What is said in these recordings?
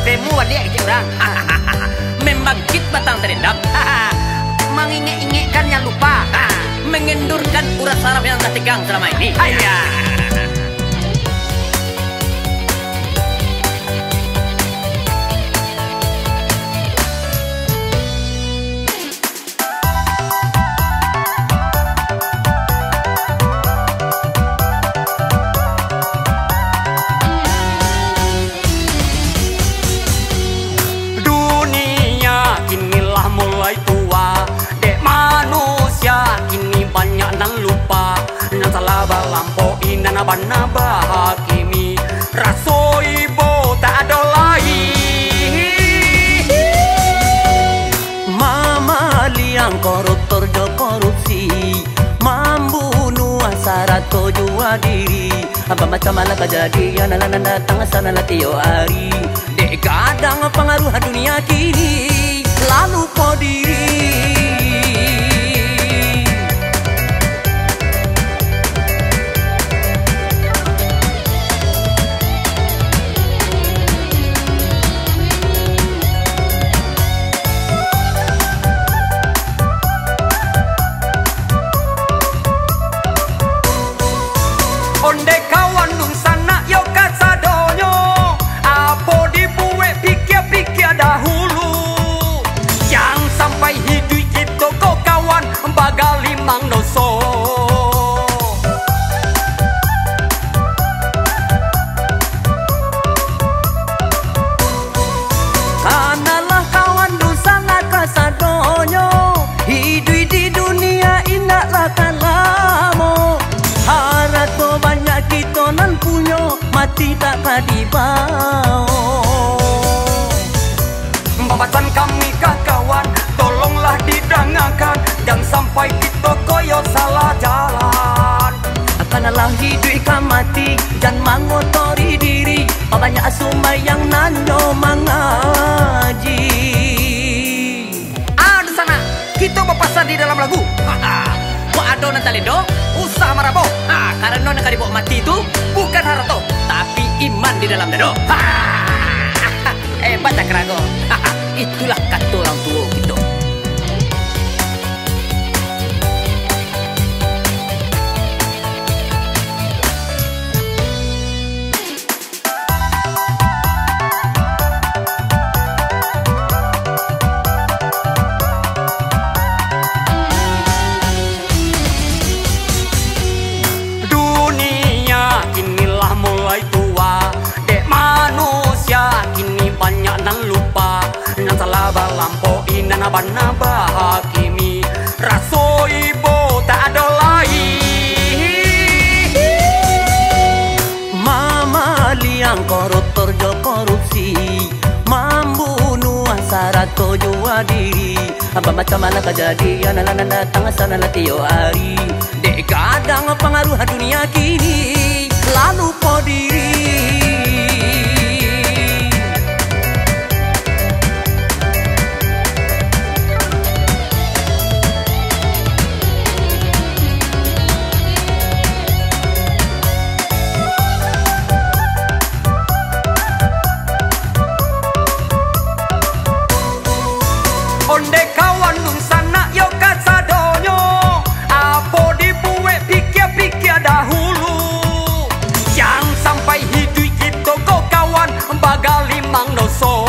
Temu waliak je orang. Membangkit batang terendam. Mengingat-ingatkan yang lupa. Mengendurkan urat saraf yang tak tegang selama ini. Bana bahakimi rasoi bo tak ada lain. Mama liang koruptor jo korupsi, membunuh syarat jua diri. Apa macam mana kejadian anak datang sana latio hari. Dek kadang pengaruh dunia kini lalu kau diri. Onde kawan nung sana yo kasadonyo, apo dibuat pikir-pikir dahulu. Jangan sampai hidup kita kau kawan bagal limang doso. Kanalah kawan nung sana kasadonyo, hidup di dunia inaklah kan lamo. Harap banyak kita nan punyo, mati tak kadibau. Babasan kami kawan, tolonglah didengarkan, jangan sampai kita koyo salah jalan. Kanalah hidup kan mati, jangan mengotori diri. Banyak sumai yang nano mengaji. Di sana kita berpasar di dalam lagu. Ado natalido, usah marabo. Karena nak dibawa mati itu bukan harta, tapi iman di dalam dado. Baca kerago. Itulah kata orang tua kita. Lampaui bana bahakimi rasoi bo tak ada lain. Mama liang koruptor jo korupsi, membunuh syarat jua diri. Apa macam mana kejadian anak datang sana latio hari. Dek kadang pengaruh dunia kini lalu kau diri. Onde kawan nung sana yo kasadonyo, apo dibuat pikir-pikir dahulu. Jangan sampai hidup kita kau kawan bagal limang doso.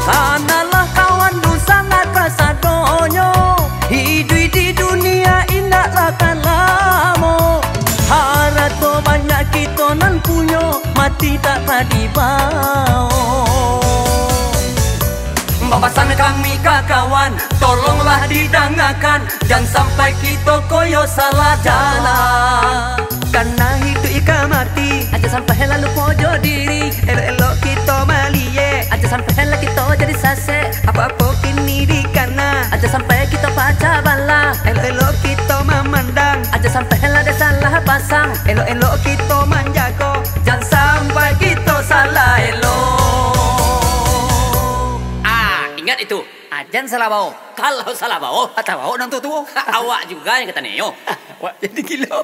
Kanalah kawan nung sana kasadonyo, hidup di dunia indahlah kan lamo. Harap banyak kita nan punyo, mati tak kadibau. Babasan kami kawan, tolonglah didengarkan, jangan sampai kita koyo salah jalan. Karena hidup ika mati, aja sampai lalu pojo diri. Elok-elok kita malie, aja sampai lah kita jadi sase. Apa-apa kini di kana, aja sampai kita baca bala. Elok-elok kita memandang, aja sampai lah ada salah pasang. Elok-elok kita menjago, jangan sampai kita salah elok. Ingat itu, jangan salah bau. Kalau salah bawa, Atau bau nang tutu. awak juga yang kata Neo. Wah, jadi gila.